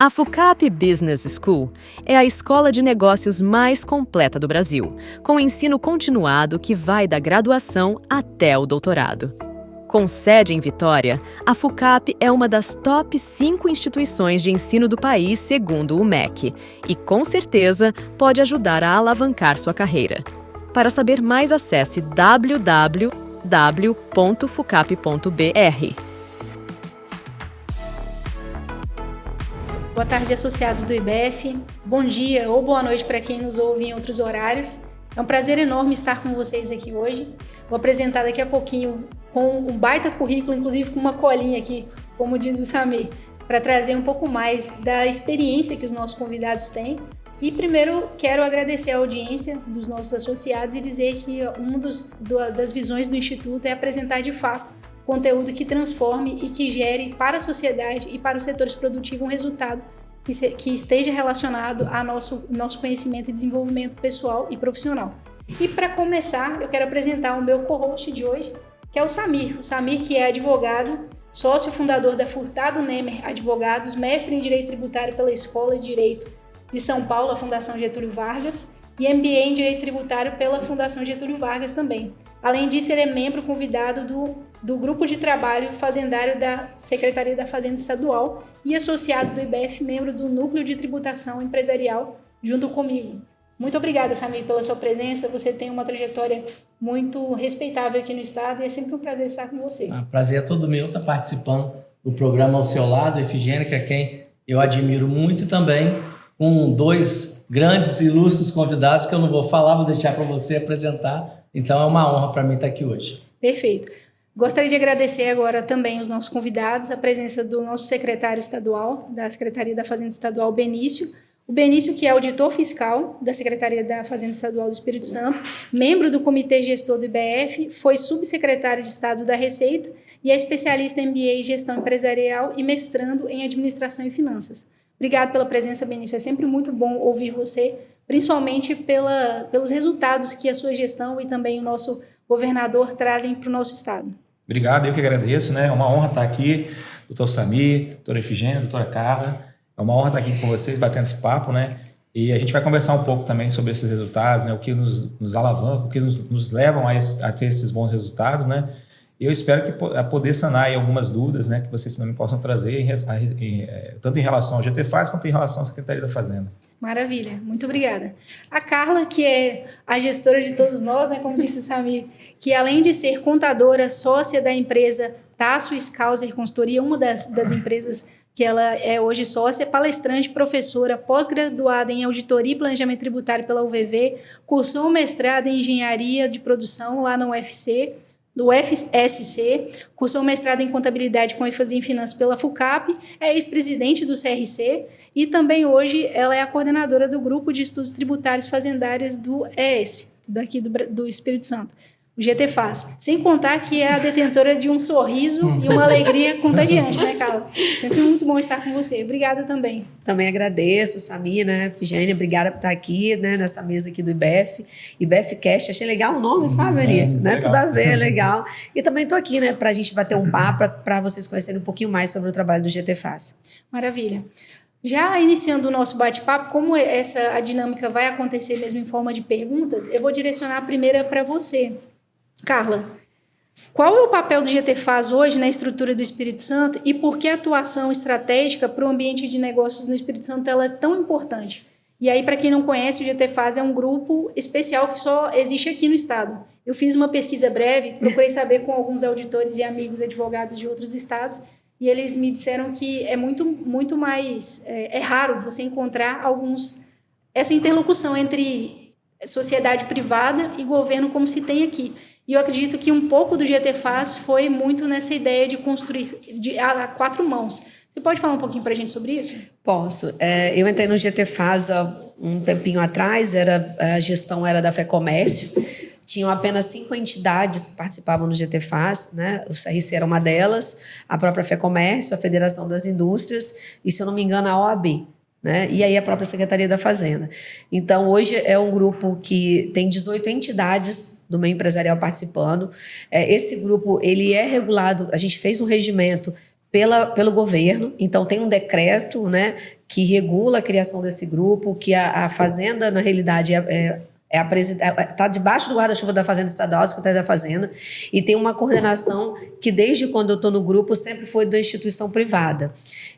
A FUCAP Business School é a escola de negócios mais completa do Brasil, com ensino continuado que vai da graduação até o doutorado. Com sede em Vitória, a FUCAP é uma das top 5 instituições de ensino do país segundo o MEC e, com certeza, pode ajudar a alavancar sua carreira. Para saber mais, acesse www.fucap.br. Boa tarde, associados do IBEF. Bom dia ou boa noite para quem nos ouve em outros horários. É um prazer enorme estar com vocês aqui hoje. Vou apresentar daqui a pouquinho com um baita currículo, inclusive com uma colinha aqui, como diz o Samir, para trazer um pouco mais da experiência que os nossos convidados têm. E primeiro quero agradecer a audiência dos nossos associados e dizer que uma das visões do Instituto é apresentar de fato conteúdo que transforme e que gere para a sociedade e para os setores produtivos um resultado que esteja relacionado ao nosso conhecimento e desenvolvimento pessoal e profissional. E para começar, eu quero apresentar o meu co-host de hoje, que é o Samir. O Samir, que é advogado, sócio fundador da Furtado Nemer Advogados, mestre em Direito Tributário pela Escola de Direito de São Paulo, a Fundação Getúlio Vargas, e MBA em Direito Tributário pela Fundação Getúlio Vargas também. Além disso, ele é membro convidado do Grupo de Trabalho Fazendário da Secretaria da Fazenda Estadual e associado do IBEF, membro do Núcleo de Tributação Empresarial, junto comigo. Muito obrigada, Samir, pela sua presença. Você tem uma trajetória muito respeitável aqui no Estado e é sempre um prazer estar com você. Prazer é todo meu estar participando do programa Ao Seu Lado, Efigênia, que é quem eu admiro muito, e também com dois grandes e ilustres convidados que eu não vou falar, vou deixar para você apresentar. Então é uma honra para mim estar aqui hoje. Perfeito. Gostaria de agradecer agora também os nossos convidados, a presença do nosso secretário estadual, da Secretaria da Fazenda Estadual, Benício. O Benício, que é auditor fiscal da Secretaria da Fazenda Estadual do Espírito Santo, membro do Comitê Gestor do IBEF, foi subsecretário de Estado da Receita e é especialista em MBA em Gestão Empresarial e mestrando em Administração e Finanças. Obrigado pela presença, Benício. É sempre muito bom ouvir você, principalmente pelos resultados que a sua gestão e também o nosso governador trazem para o nosso Estado. Obrigado, eu que agradeço, né? É uma honra estar aqui, doutor Samir, doutora Efigênia, doutora Carla. É uma honra estar aqui com vocês, batendo esse papo, né? E a gente vai conversar um pouco também sobre esses resultados, né? O que nos alavanca, o que nos levam a ter esses bons resultados, né? E eu espero que poder sanar aí algumas dúvidas, né? Que vocês também possam trazer, tanto em relação ao GTFAS quanto em relação à Secretaria da Fazenda. Maravilha, muito obrigada. A Carla, que é a gestora de todos nós, né, como disse o Samir, que além de ser contadora, sócia da empresa Tasso Scouser Consultoria, uma das empresas que ela é hoje sócia, palestrante, professora, pós-graduada em Auditoria e Planejamento Tributário pela UVV, cursou mestrado em Engenharia de Produção lá na UFC, do FSC, cursou mestrado em Contabilidade com ênfase em Finanças pela FUCAP, é ex-presidente do CRC e também hoje ela é a coordenadora do Grupo de Estudos Tributários Fazendários do ES, daqui do Espírito Santo, o GTFAS. Sem contar que é a detentora de um sorriso e uma alegria contagiante, né, Carla? Sempre muito bom estar com você. Obrigada também. Também agradeço, Samir, né, Efigênia, obrigada por estar aqui, né, nessa mesa aqui do IBEF, IBEF Cast. Achei legal o nome, sabe, Anísio? Né? Tudo a ver, legal. E também estou aqui, né, para a gente bater um papo, para vocês conhecerem um pouquinho mais sobre o trabalho do GTFAS. Maravilha. Já iniciando o nosso bate-papo, como a dinâmica vai acontecer mesmo em forma de perguntas, eu vou direcionar a primeira para você. Carla, qual é o papel do GTFAS hoje na estrutura do Espírito Santo e por que a atuação estratégica para o ambiente de negócios no Espírito Santo ela é tão importante? E aí, para quem não conhece, o GTFAS é um grupo especial que só existe aqui no Estado. Eu fiz uma pesquisa breve, procurei saber com alguns auditores e amigos advogados de outros estados e eles me disseram que é muito mais... É raro você encontrar essa interlocução entre sociedade privada e governo como se tem aqui. E eu acredito que um pouco do GTFAS foi muito nessa ideia de construir a quatro mãos. Você pode falar um pouquinho para a gente sobre isso? Posso. Eu entrei no GTFAS há um tempinho atrás, a gestão era da FEComércio, tinham apenas 5 entidades que participavam do GTFAS, né? O CRC era uma delas, a própria FEComércio, a Federação das Indústrias e, se eu não me engano, a OAB. Né? E aí a própria Secretaria da Fazenda. Então, hoje é um grupo que tem 18 entidades do meio empresarial participando. Esse grupo ele é regulado, a gente fez um regimento pelo governo, então tem um decreto, né, que regula a criação desse grupo, que a Fazenda, na realidade, está debaixo do guarda-chuva da Fazenda Estadual, Secretaria da Fazenda, e tem uma coordenação que, desde quando eu estou no grupo, sempre foi da instituição privada.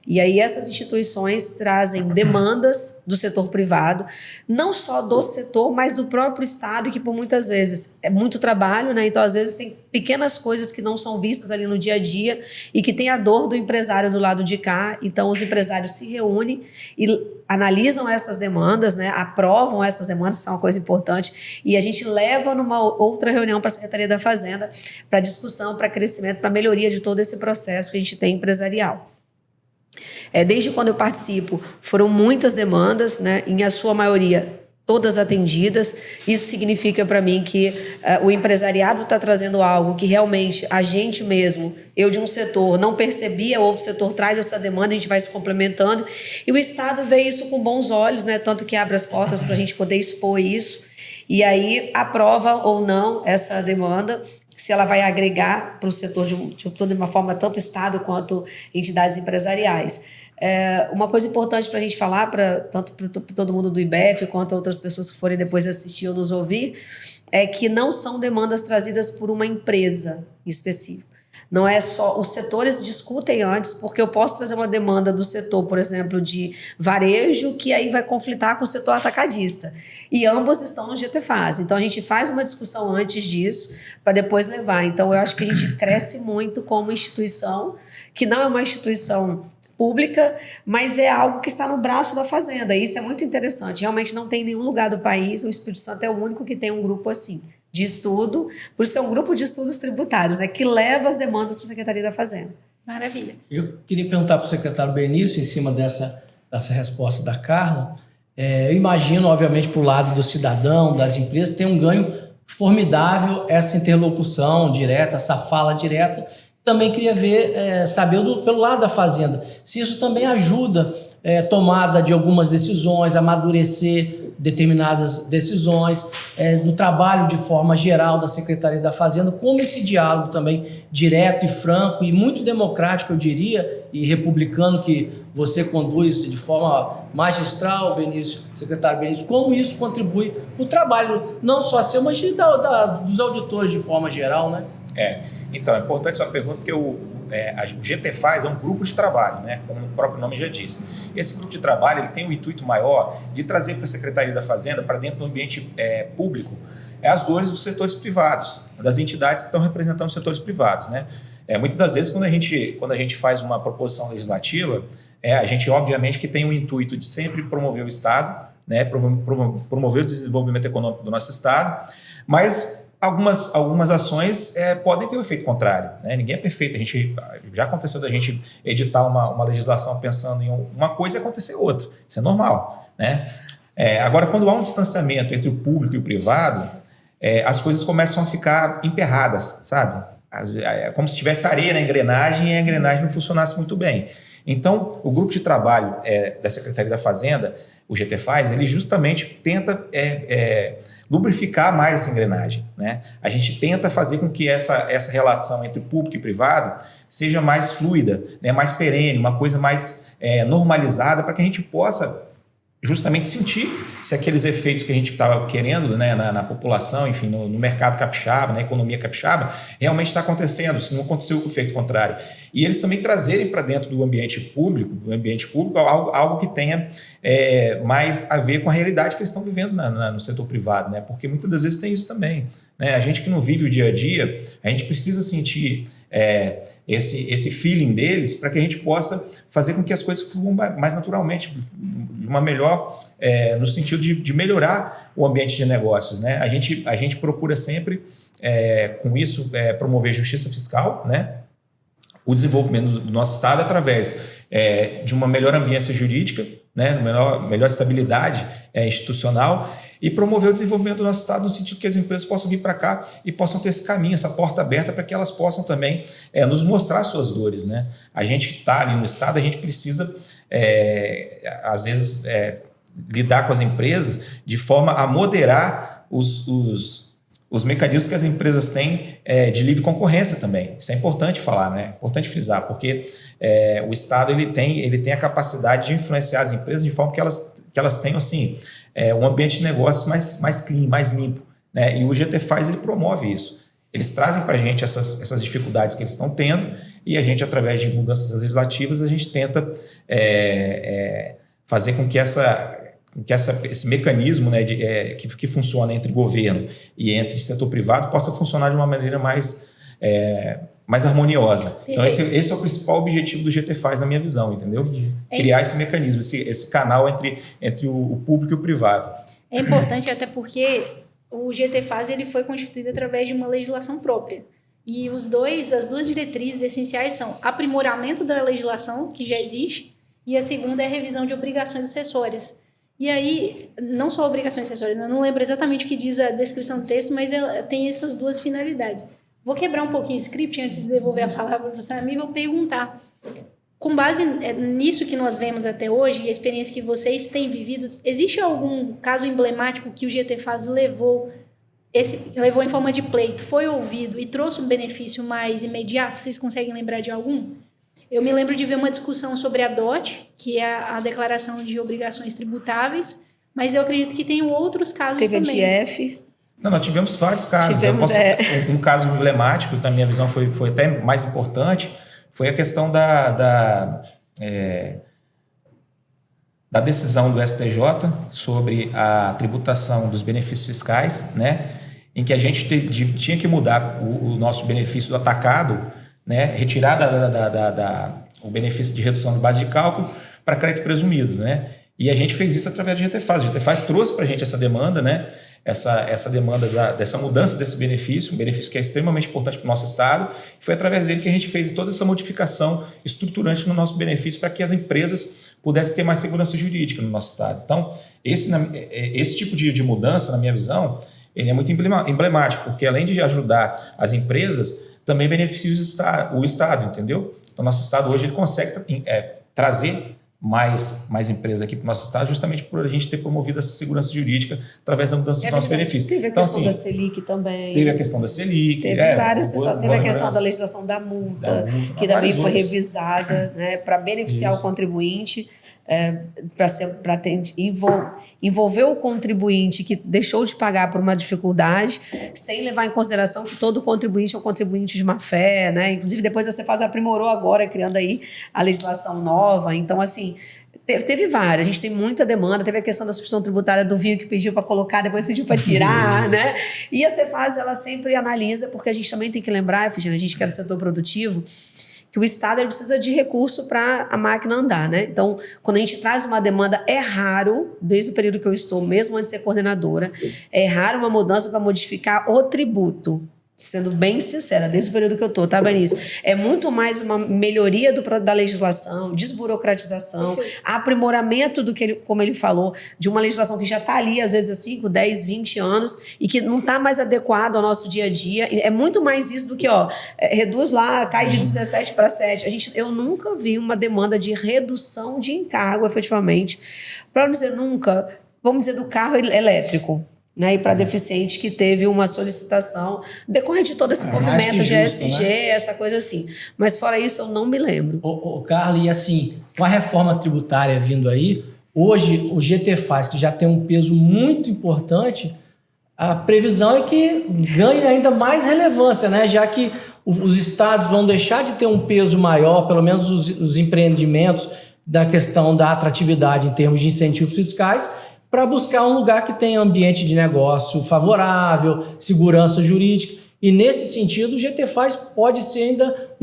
E aí essas instituições trazem demandas do setor privado, não só do setor, mas do próprio Estado, que por muitas vezes é muito trabalho, né? Então, às vezes, tem pequenas coisas que não são vistas ali no dia a dia e que tem a dor do empresário do lado de cá. Então, os empresários se reúnem e analisam essas demandas, né? Aprovam essas demandas, isso é uma coisa importante, e a gente leva numa outra reunião para a Secretaria da Fazenda para discussão, para crescimento, para melhoria de todo esse processo que a gente tem empresarial. Desde quando eu participo, foram muitas demandas, né? Em a sua maioria, todas atendidas. Isso significa para mim que o empresariado está trazendo algo que realmente a gente mesmo, eu de um setor, não percebia, outro setor traz essa demanda, a gente vai se complementando. E o Estado vê isso com bons olhos, né? Tanto que abre as portas para a gente poder expor isso. E aí aprova ou não essa demanda, se ela vai agregar para o setor de uma forma, tanto Estado quanto entidades empresariais. Uma coisa importante para a gente falar, tanto para todo mundo do IBEF quanto outras pessoas que forem depois assistir ou nos ouvir, é que não são demandas trazidas por uma empresa em específico. Não é só... Os setores discutem antes, porque eu posso trazer uma demanda do setor, por exemplo, de varejo, que aí vai conflitar com o setor atacadista. E ambos estão no GTFAS. Então, a gente faz uma discussão antes disso, para depois levar. Então, eu acho que a gente cresce muito como instituição, que não é uma instituição pública, mas é algo que está no braço da Fazenda. E isso é muito interessante. Realmente não tem nenhum lugar do país, o Espírito Santo é o único que tem um grupo assim, de estudo, por isso que é um grupo de estudos tributários, né, que leva as demandas para a Secretaria da Fazenda. Maravilha. Eu queria perguntar para o secretário Benício, em cima dessa resposta da Carla. Eu imagino, obviamente, para o lado do cidadão, das empresas, tem um ganho formidável essa interlocução direta, essa fala direta. Também queria saber pelo lado da Fazenda, se isso também ajuda tomada de algumas decisões, amadurecer determinadas decisões, no trabalho de forma geral da Secretaria da Fazenda, como esse diálogo também direto e franco e muito democrático, eu diria, e republicano, que você conduz de forma magistral, Benício, secretário Benício, como isso contribui para o trabalho, não só seu, mas dos auditores de forma geral, né? Então, é importante sua pergunta, porque o GTFAS é um grupo de trabalho, né, como o próprio nome já diz. Esse grupo de trabalho ele tem um intuito maior de trazer para a Secretaria da Fazenda, para dentro do ambiente público, as dores dos setores privados, das entidades que estão representando os setores privados, né? Muitas das vezes, quando a gente faz uma proposição legislativa, a gente, obviamente, que tem o intuito de sempre promover o Estado, né, promover o desenvolvimento econômico do nosso Estado, mas algumas ações podem ter um efeito contrário, né? Ninguém é perfeito. Já aconteceu da gente editar uma legislação pensando em uma coisa e acontecer outra. Isso é normal, né? Agora, quando há um distanciamento entre o público e o privado, as coisas começam a ficar emperradas, sabe? É como se tivesse areia na engrenagem e a engrenagem não funcionasse muito bem. Então, o grupo de trabalho da Secretaria da Fazenda, o GTFAS, ele justamente tenta lubrificar mais essa engrenagem, né? A gente tenta fazer com que essa relação entre público e privado seja mais fluida, né? Mais perene, uma coisa mais normalizada, para que a gente possa justamente sentir se aqueles efeitos que a gente estava querendo, né, na população, enfim, no mercado capixaba, na economia capixaba, realmente está acontecendo, se não aconteceu o efeito contrário. E eles também trazerem para dentro do ambiente público algo que tenha mais a ver com a realidade que eles estão vivendo no setor privado, né? Porque muitas das vezes tem isso também, né? A gente que não vive o dia a dia, a gente precisa sentir esse feeling deles para que a gente possa fazer com que as coisas fluam mais naturalmente, de uma melhor, no sentido de melhorar o ambiente de negócios, né? A gente procura sempre, com isso, promover justiça fiscal, né? O desenvolvimento do nosso Estado através de uma melhor ambiência jurídica, né? Melhor estabilidade institucional, e promover o desenvolvimento do nosso Estado no sentido que as empresas possam vir para cá e possam ter esse caminho, essa porta aberta para que elas possam também nos mostrar suas dores, né? A gente que está ali no Estado, a gente precisa, às vezes, lidar com as empresas de forma a moderar os os mecanismos que as empresas têm de livre concorrência também. Isso é importante falar, né? É importante frisar, porque o Estado ele tem a capacidade de influenciar as empresas de forma que elas tenham assim, um ambiente de negócios mais clean, mais limpo, né? E o GTFAS ele promove isso. Eles trazem para a gente essas dificuldades que eles estão tendo e a gente, através de mudanças legislativas, a gente tenta fazer com que esse mecanismo, né, que funciona entre governo e entre setor privado possa funcionar de uma maneira mais harmoniosa. Então, esse é o principal objetivo do GTFAS, na minha visão, entendeu? Criar esse mecanismo, esse canal entre o público e o privado. É importante até porque o GTFAS ele foi constituído através de uma legislação própria. E as duas diretrizes essenciais são aprimoramento da legislação, que já existe, e a segunda é a revisão de obrigações acessórias. E aí, não só obrigações acessórias, eu não lembro exatamente o que diz a descrição do texto, mas ela tem essas duas finalidades. Vou quebrar um pouquinho o script antes de devolver a palavra para o Samir e vou perguntar. Com base nisso que nós vemos até hoje e a experiência que vocês têm vivido, existe algum caso emblemático que o GTFAS levou em forma de pleito, foi ouvido e trouxe um benefício mais imediato? Vocês conseguem lembrar de algum? Eu me lembro de ver uma discussão sobre a DOT, que é a Declaração de Obrigações Tributáveis, mas eu acredito que tem outros casos também. TVTF. Não, nós tivemos vários casos. Um caso emblemático, na minha visão, foi até mais importante, foi a questão da decisão do STJ sobre a tributação dos benefícios fiscais, né, em que a gente tinha que mudar o nosso benefício do atacado, né, retirar o benefício de redução de base de cálculo para crédito presumido, né? E a gente fez isso através do GTFAS. O GTFAS trouxe para a gente essa demanda, né? Essa demanda dessa mudança desse benefício, um benefício que é extremamente importante para o nosso Estado. Foi através dele que a gente fez toda essa modificação estruturante no nosso benefício para que as empresas pudessem ter mais segurança jurídica no nosso Estado. Então, esse tipo de mudança, na minha visão, ele é muito emblemático, porque além de ajudar as empresas, também beneficia o Estado, entendeu? Então, nosso Estado hoje ele consegue trazer mais empresas aqui para o nosso Estado, justamente por a gente ter promovido essa segurança jurídica através da mudança do nosso benefício. Teve a questão da Selic também. Teve a questão da Selic. Teve várias situações. Teve a questão da legislação da multa, que também foi revisada, né, para beneficiar o contribuinte. Para envolver o contribuinte que deixou de pagar por uma dificuldade, sem levar em consideração que todo contribuinte é um contribuinte de má fé, né? Inclusive, depois a Cefaz aprimorou agora, criando aí a legislação nova. Então, assim, teve várias. A gente tem muita demanda. Teve a questão da substituição tributária do vinho, que pediu para colocar, depois pediu para tirar, né? E a Cefaz, ela sempre analisa, porque a gente também tem que lembrar, Efigênia, a gente que é do setor produtivo, que o Estado ele precisa de recurso para a máquina andar, né? Então, quando a gente traz uma demanda, é raro, desde o período que eu estou, mesmo antes de ser coordenadora, é raro uma mudança para modificar o tributo. Sendo bem sincera, desde o período que eu estou, tá, Benício? É muito mais uma melhoria da legislação, desburocratização, aprimoramento como ele falou, de uma legislação que já está ali, às vezes, há 5, 10, 20 anos, e que não está mais adequado ao nosso dia a dia. É muito mais isso do que, reduz lá, cai de 17 para 7. Eu nunca vi uma demanda de redução de encargo, efetivamente. Para não dizer nunca, vamos dizer do carro elétrico. Né, e para deficiente que teve uma solicitação decorrente de todo esse movimento de ESG, né? Essa coisa assim. Mas fora isso, eu não me lembro. Carla, e assim, com a reforma tributária vindo aí, hoje o GTFAS, que já tem um peso muito importante, a previsão é que ganhe ainda mais relevância, né? Já que os estados vão deixar de ter um peso maior, pelo menos os empreendimentos, da questão da atratividade em termos de incentivos fiscais, para buscar um lugar que tenha ambiente de negócio favorável, segurança jurídica. E, nesse sentido, o GTFAS pode ser ainda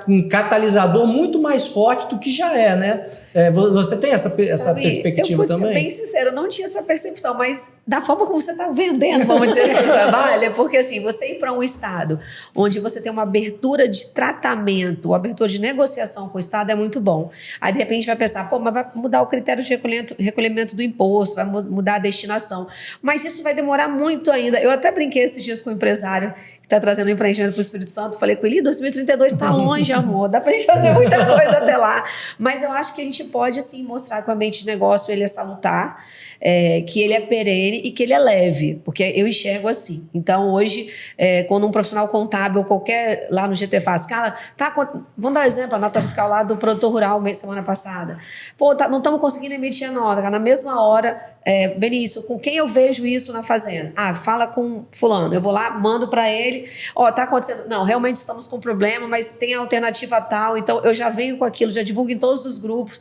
um catalisador muito mais forte do que já é, né? Você tem essa perspectiva também? Eu vou ser bem sincero, eu não tinha essa percepção, mas da forma como você está vendendo, vamos dizer, seu trabalho, é porque assim, você ir para um estado onde você tem uma abertura de tratamento, uma abertura de negociação com o estado é muito bom. Aí, de repente, vai pensar, mas vai mudar o critério de recolhimento do imposto, vai mudar a destinação. Mas isso vai demorar muito ainda. Eu até brinquei esses dias com um empresário que está trazendo um empreendimento para o Espírito Santo. Falei com ele, 2032 está longe, amor, dá para a gente fazer muita coisa até lá. Mas eu acho que a gente pode, assim, mostrar que o ambiente de negócio ele é salutar, que ele é perene e que ele é leve, porque eu enxergo assim. Então, hoje, quando um profissional contábil, qualquer, lá no GTFAS, cara, vamos dar um exemplo, a nota fiscal lá do produtor rural semana passada. Pô, não estamos conseguindo emitir a nota, cara, na mesma hora, Benício, com quem eu vejo isso na fazenda? Fala com fulano, eu vou lá, mando para ele, tá acontecendo, não, realmente estamos com problema, mas tem a alternativa tal, então eu já venho com aquilo, já divulgo em todos os grupos.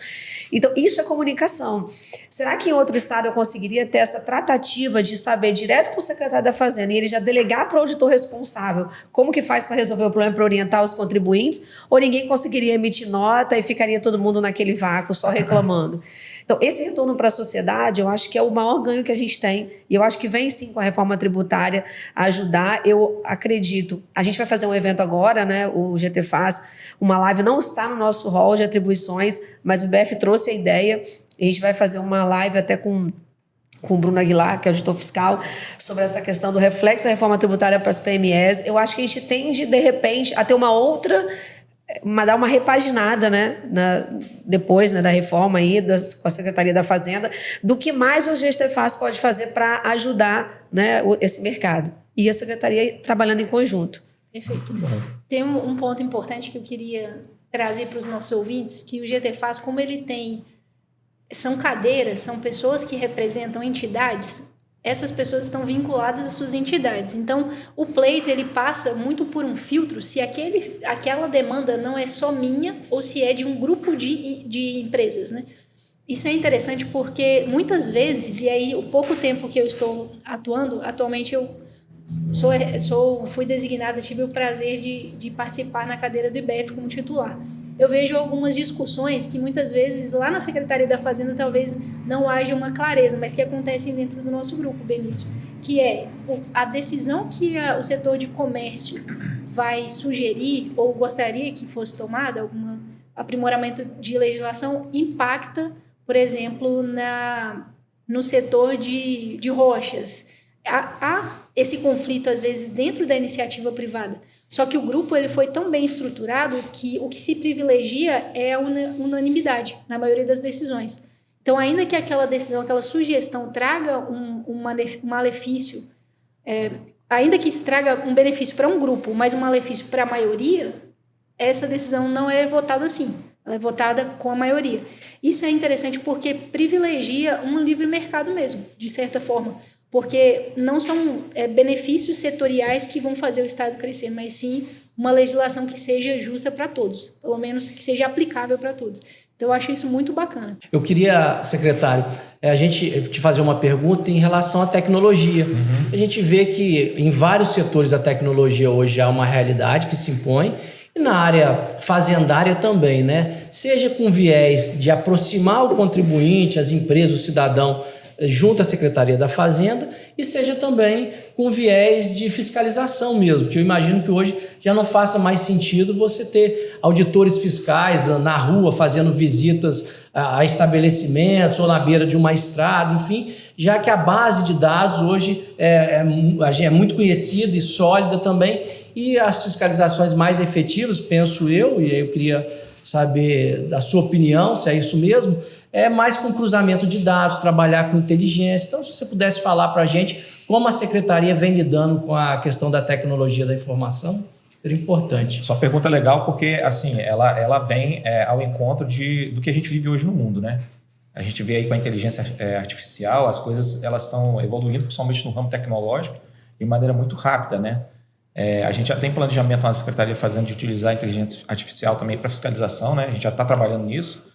Então, isso é comunicação. Será que em outro estado eu conseguiria ter essa tratativa de saber direto com o secretário da Fazenda e ele já delegar para o auditor responsável como que faz para resolver o problema, para orientar os contribuintes, ou ninguém conseguiria emitir nota e ficaria todo mundo naquele vácuo só reclamando? Então, esse retorno para a sociedade, eu acho que é o maior ganho que a gente tem, e eu acho que vem sim com a reforma tributária a ajudar. Eu acredito, a gente vai fazer um evento agora, né, o GTFAS, uma live, não está no nosso hall de atribuições, mas o IBF trouxe a ideia, e a gente vai fazer uma live até com o Bruno Aguilar, que é o auditor fiscal, sobre essa questão do reflexo da reforma tributária para as PMEs. Eu acho que a gente tende, de repente, a ter uma outra... dar uma repaginada, né, depois, né, da reforma aí, com a Secretaria da Fazenda, do que mais o GTFAS pode fazer para ajudar, né, esse mercado. E a Secretaria trabalhando em conjunto. Perfeito. Tem um ponto importante que eu queria trazer para os nossos ouvintes, que o GTFAS, como ele tem... São cadeiras, são pessoas que representam entidades, essas pessoas estão vinculadas às suas entidades. Então, o pleito ele passa muito por um filtro se aquela demanda não é só minha ou se é de um grupo de empresas, né? Isso é interessante porque muitas vezes, e aí o pouco tempo que eu estou atuando, atualmente eu fui designada, tive o prazer de participar na cadeira do IBF como titular. Eu vejo algumas discussões que muitas vezes lá na Secretaria da Fazenda talvez não haja uma clareza, mas que acontecem dentro do nosso grupo, Benício, que é a decisão que o setor de comércio vai sugerir ou gostaria que fosse tomada, algum aprimoramento de legislação, impacta, por exemplo, no setor de rochas. Há esse conflito, às vezes, dentro da iniciativa privada. Só que o grupo ele foi tão bem estruturado que o que se privilegia é a unanimidade na maioria das decisões. Então, ainda que aquela decisão, aquela sugestão traga um malefício, ainda que traga um benefício para um grupo, mas um malefício para a maioria, essa decisão não é votada assim. Ela é votada com a maioria. Isso é interessante porque privilegia um livre mercado mesmo, de certa forma. Porque não são benefícios setoriais que vão fazer o Estado crescer, mas sim uma legislação que seja justa para todos, pelo menos que seja aplicável para todos. Então, eu acho isso muito bacana. Eu queria, secretário, a gente te fazer uma pergunta em relação à tecnologia. A gente vê que em vários setores a tecnologia hoje é uma realidade que se impõe, e na área fazendária também, né? Seja com viés de aproximar o contribuinte, as empresas, o cidadão, junto à Secretaria da Fazenda, e seja também com viés de fiscalização mesmo, que eu imagino que hoje já não faça mais sentido você ter auditores fiscais na rua fazendo visitas a estabelecimentos ou na beira de uma estrada, enfim, já que a base de dados hoje é muito conhecida e sólida também, e as fiscalizações mais efetivas, penso eu, e aí eu queria saber da sua opinião, se é isso mesmo, é mais com cruzamento de dados, trabalhar com inteligência. Então, se você pudesse falar para a gente como a Secretaria vem lidando com a questão da tecnologia da informação, seria importante. Sua pergunta é legal porque, assim, ela vem ao encontro do que a gente vive hoje no mundo, né? A gente vê aí com a inteligência artificial, as coisas elas estão evoluindo, principalmente no ramo tecnológico, de maneira muito rápida, né? A gente já tem planejamento na Secretaria Fazenda de utilizar a inteligência artificial também para fiscalização, né? A gente já está trabalhando nisso.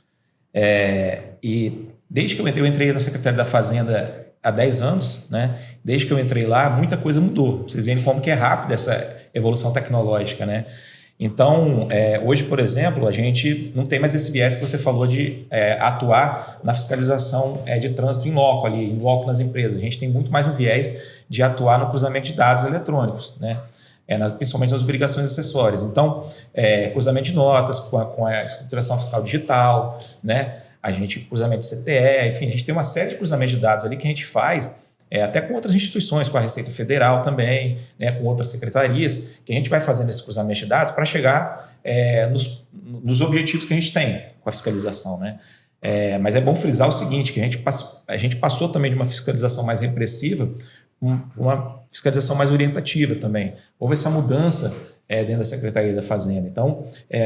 E desde que eu entrei na Secretaria da Fazenda há 10 anos, né? Desde que eu entrei lá, muita coisa mudou. Vocês veem como que é rápida essa evolução tecnológica, né? Então, hoje, por exemplo, a gente não tem mais esse viés que você falou de atuar na fiscalização de trânsito em loco nas empresas. A gente tem muito mais um viés de atuar no cruzamento de dados eletrônicos, né? Principalmente nas obrigações acessórias. Então, cruzamento de notas com a escrituração fiscal digital, né? A gente cruzamento de CTE, enfim, a gente tem uma série de cruzamentos de dados ali que a gente faz até com outras instituições, com a Receita Federal também, né, com outras secretarias, que a gente vai fazendo esse cruzamento de dados para chegar nos objetivos que a gente tem com a fiscalização, né? Mas é bom frisar o seguinte, que a gente passou também de uma fiscalização mais repressiva uma fiscalização mais orientativa também. Houve essa mudança dentro da Secretaria da Fazenda. Então,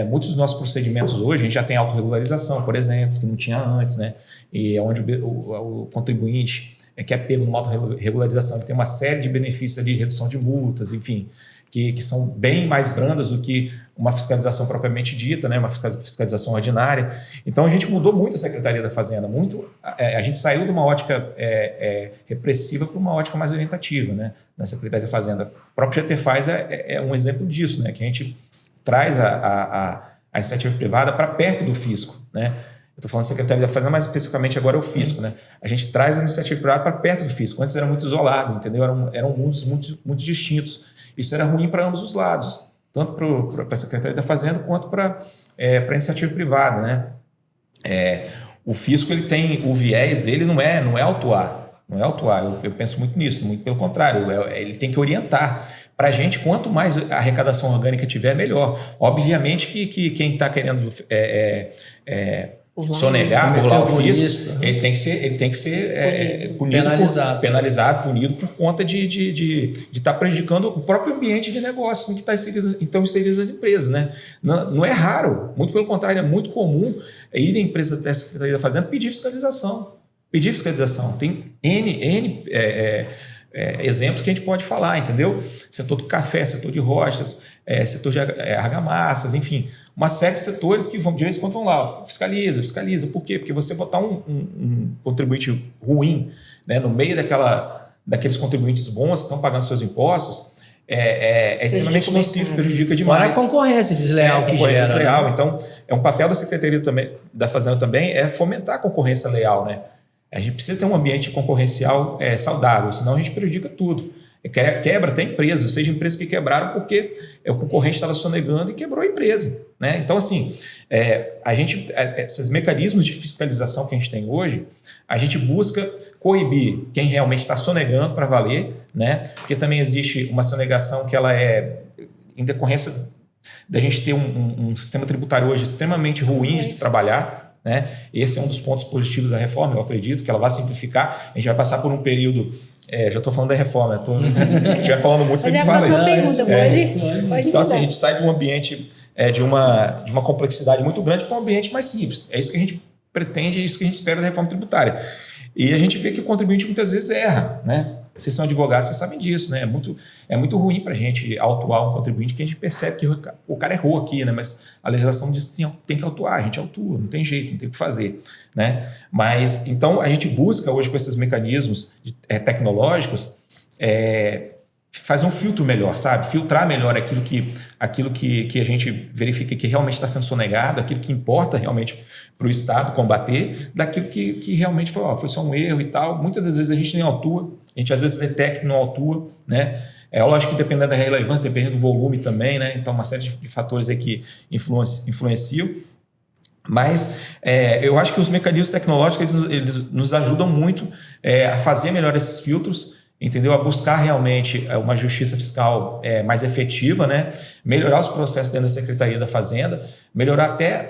muitos dos nossos procedimentos hoje, a gente já tem autorregularização, por exemplo, que não tinha antes, né? E onde o contribuinte que é pego numa autorregularização, ele tem uma série de benefícios ali de redução de multas, enfim, que são bem mais brandas do que uma fiscalização propriamente dita, né? Uma fiscalização ordinária. Então, a gente mudou muito a Secretaria da Fazenda, a gente saiu de uma ótica repressiva para uma ótica mais orientativa, né? Na Secretaria da Fazenda. O próprio GTFaz é um exemplo disso, né? Que a gente traz a iniciativa privada para perto do fisco, né? Eu estou falando Secretaria da Fazenda, mas especificamente agora é o fisco, né? A gente traz a iniciativa privada para perto do fisco. Antes era muito isolado, entendeu? Eram mundos muito distintos. Isso era ruim para ambos os lados, tanto para a Secretaria da Fazenda quanto para a iniciativa privada, né? O fisco, ele tem o viés dele, não é autuar, não é autuar. Eu penso muito nisso, muito pelo contrário, ele tem que orientar. Para a gente, quanto mais a arrecadação orgânica tiver, melhor. Obviamente que quem está querendo sonegar, burlar o fisco, ele tem que ser punido, penalizado, punido por conta de estar prejudicando o próprio ambiente de negócio em que estão inseridas as empresas, né? Não é raro, muito pelo contrário, é muito comum ir em empresas da Secretaria da Fazenda pedir fiscalização. Tem N exemplos que a gente pode falar, entendeu? Setor do café, setor de rochas, setor de argamassas, enfim, uma série de setores que de vez em quando vão lá, fiscaliza. Por quê? Porque você botar um contribuinte ruim, né, no meio daqueles contribuintes bons que estão pagando seus impostos, é extremamente nocivo, prejudica demais. Fora a concorrência desleal que gera. Desleal. Né? Então, um papel da Secretaria da Fazenda também é fomentar a concorrência leal, né? A gente precisa ter um ambiente concorrencial saudável, senão a gente prejudica tudo. Quebra até empresas, seja empresas que quebraram porque o concorrente estava sonegando e quebrou a empresa, né? Então, assim, esses mecanismos de fiscalização que a gente tem hoje, a gente busca coibir quem realmente está sonegando para valer, né? Porque também existe uma sonegação que ela é em decorrência da gente ter um sistema tributário hoje extremamente ruim de se trabalhar, né? Esse é um dos pontos positivos da reforma, eu acredito que ela vai simplificar. A gente vai passar por um período, já estou falando da reforma, a gente vai falando muito, mas sempre fala aí. Mas é a próxima pergunta, pode então assim, a gente sai de um ambiente de uma complexidade muito grande para um ambiente mais simples. É isso que a gente pretende, é isso que a gente espera da reforma tributária. E a gente vê que o contribuinte muitas vezes erra, né? Vocês são advogados, vocês sabem disso, né? É muito ruim para a gente autuar um contribuinte que a gente percebe que o cara errou aqui, né? Mas a legislação diz que tem que autuar, a gente autua, não tem jeito, não tem o que fazer, né? Mas, então, a gente busca hoje com esses mecanismos tecnológicos fazer um filtro melhor, sabe? Filtrar melhor aquilo que a gente verifica que realmente está sendo sonegado, aquilo que importa realmente para o Estado combater, daquilo que realmente foi só um erro e tal. Muitas das vezes a gente nem autua, a gente às vezes detecta e não autua, né? Lógico que dependendo da relevância, dependendo do volume também, né? Então, uma série de fatores aí que influenciam. Mas eu acho que os mecanismos tecnológicos eles nos ajudam muito a fazer melhor esses filtros, entendeu? A buscar realmente uma justiça fiscal mais efetiva, né? Melhorar os processos dentro da Secretaria da Fazenda, melhorar até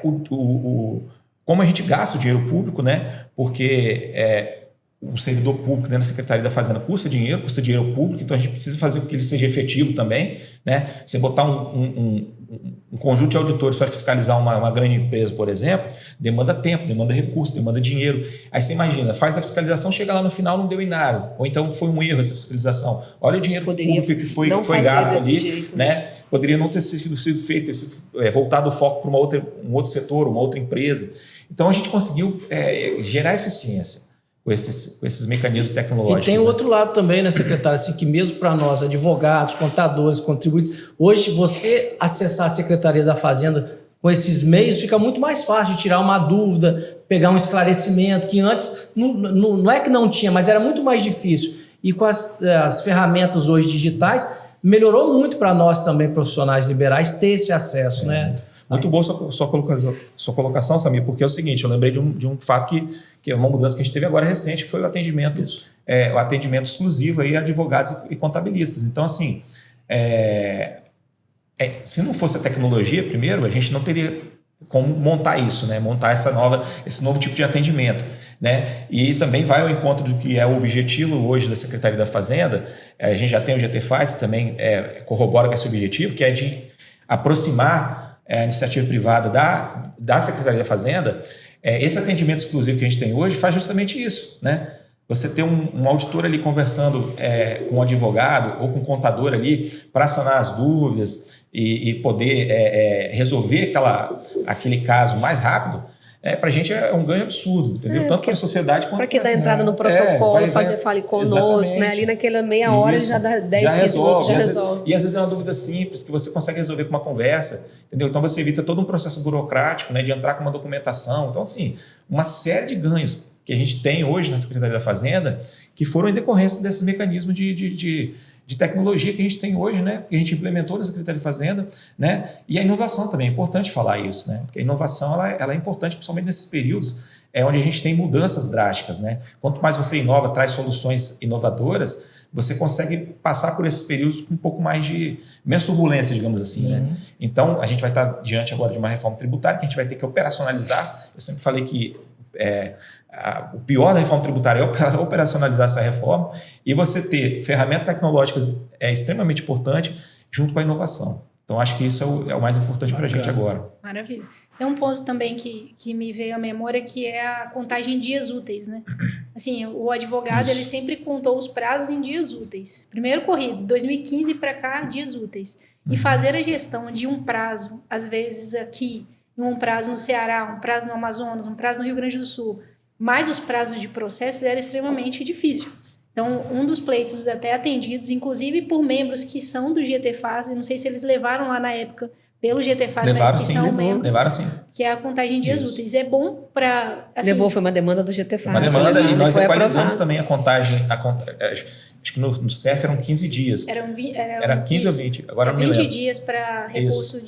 como a gente gasta o dinheiro público, né? Porque o servidor público dentro da Secretaria da Fazenda custa dinheiro público, então a gente precisa fazer com que ele seja efetivo também, né? Você botar um conjunto de auditores para fiscalizar uma grande empresa, por exemplo, demanda tempo, demanda recurso, demanda dinheiro. Aí você imagina, faz a fiscalização, chega lá no final, não deu em nada. Ou então foi um erro essa fiscalização. Olha o dinheiro público que foi gasto ali, jeito, né? Poderia não ter sido feito, ter sido voltado o foco para um outro setor, uma outra empresa. Então a gente conseguiu gerar eficiência com esses mecanismos tecnológicos. E tem o outro lado também, né, secretário? Assim, que mesmo para nós, advogados, contadores, contribuintes, hoje você acessar a Secretaria da Fazenda com esses meios fica muito mais fácil de tirar uma dúvida, pegar um esclarecimento, que antes não é que não tinha, mas era muito mais difícil. E com as ferramentas hoje digitais, melhorou muito para nós também, profissionais liberais, ter esse acesso, né? Muito boa sua colocação, Samir, porque é o seguinte, eu lembrei de um fato que é uma mudança que a gente teve agora recente, que foi o atendimento exclusivo aí a advogados e contabilistas. Então, assim, se não fosse a tecnologia, primeiro, a gente não teria como montar isso, né? Montar esse novo tipo de atendimento, né? E também vai ao encontro do que é o objetivo hoje da Secretaria da Fazenda. A gente já tem o GT Faz, que também corrobora com esse objetivo, que é de aproximar a iniciativa privada da Secretaria da Fazenda. Esse atendimento exclusivo que a gente tem hoje faz justamente isso, né? Você ter um auditor ali conversando com um advogado ou com um contador ali para sanar as dúvidas e poder resolver aquele caso mais rápido, para a gente é um ganho absurdo, entendeu? Tanto para a sociedade quanto para que dar entrada no protocolo, fale conosco, né? Ali naquela meia hora ele já dá 10 minutos, já resolve. E às vezes é uma dúvida simples que você consegue resolver com uma conversa, entendeu? Então você evita todo um processo burocrático, né, de entrar com uma documentação. Então, assim, uma série de ganhos que a gente tem hoje na Secretaria da Fazenda que foram em decorrência desses mecanismos de tecnologia que a gente tem hoje, né? Que a gente implementou na Secretaria de Fazenda, né? E a inovação também, é importante falar isso, né? Porque a inovação ela é importante, principalmente nesses períodos onde a gente tem mudanças drásticas, né? Quanto mais você inova, traz soluções inovadoras, você consegue passar por esses períodos com um pouco mais de menos turbulência, digamos assim, né? Então, a gente vai estar diante agora de uma reforma tributária que a gente vai ter que operacionalizar. Eu sempre falei que o pior da reforma tributária é operacionalizar essa reforma e você ter ferramentas tecnológicas é extremamente importante junto com a inovação. Então, acho que isso é o mais importante para a gente agora. Maravilha. Tem um ponto também que me veio à memória, que é a contagem em dias úteis, né? Assim, o advogado, ele sempre contou os prazos em dias úteis. Primeiro corridos, 2015 para cá, dias úteis. E fazer a gestão de um prazo, às vezes aqui, um prazo no Ceará, um prazo no Amazonas, um prazo no Rio Grande do Sul, mais os prazos de processos, era extremamente difícil. Então, um dos pleitos até atendidos, inclusive por membros que são do GTFAS, eu não sei se eles levaram lá na época pelo GTFAS, mas que são membros, levaram sim. Que é a contagem em dias úteis. É bom para... Assim, levou, foi uma demanda do GTFAS. Uma demanda, e nós equalizamos também a contagem. Acho que no CEF eram 15 dias. Era 15 ou 20, agora não me lembro. 20 dias para recurso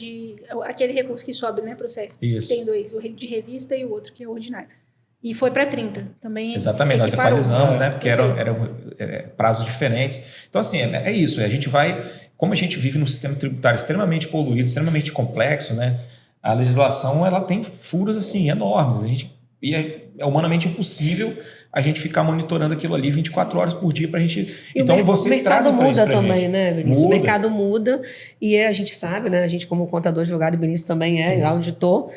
aquele recurso que sobe, né, para o CEF. Isso. Tem dois, o de revista e o outro, que é o ordinário. E foi para 30 também. Exatamente, nós equalizamos, né? Porque eram prazos diferentes. Então, assim, é isso. A gente vai... Como a gente vive num sistema tributário extremamente poluído, extremamente complexo, né? A legislação, ela tem furos, assim, enormes. E é humanamente impossível a gente ficar monitorando aquilo ali 24 horas por dia para a gente... Então, vocês trazem para isso. O mercado muda também, né, Benício? Muda. O mercado muda e a gente sabe, né? A gente, como contador, advogado, Benício também é auditor...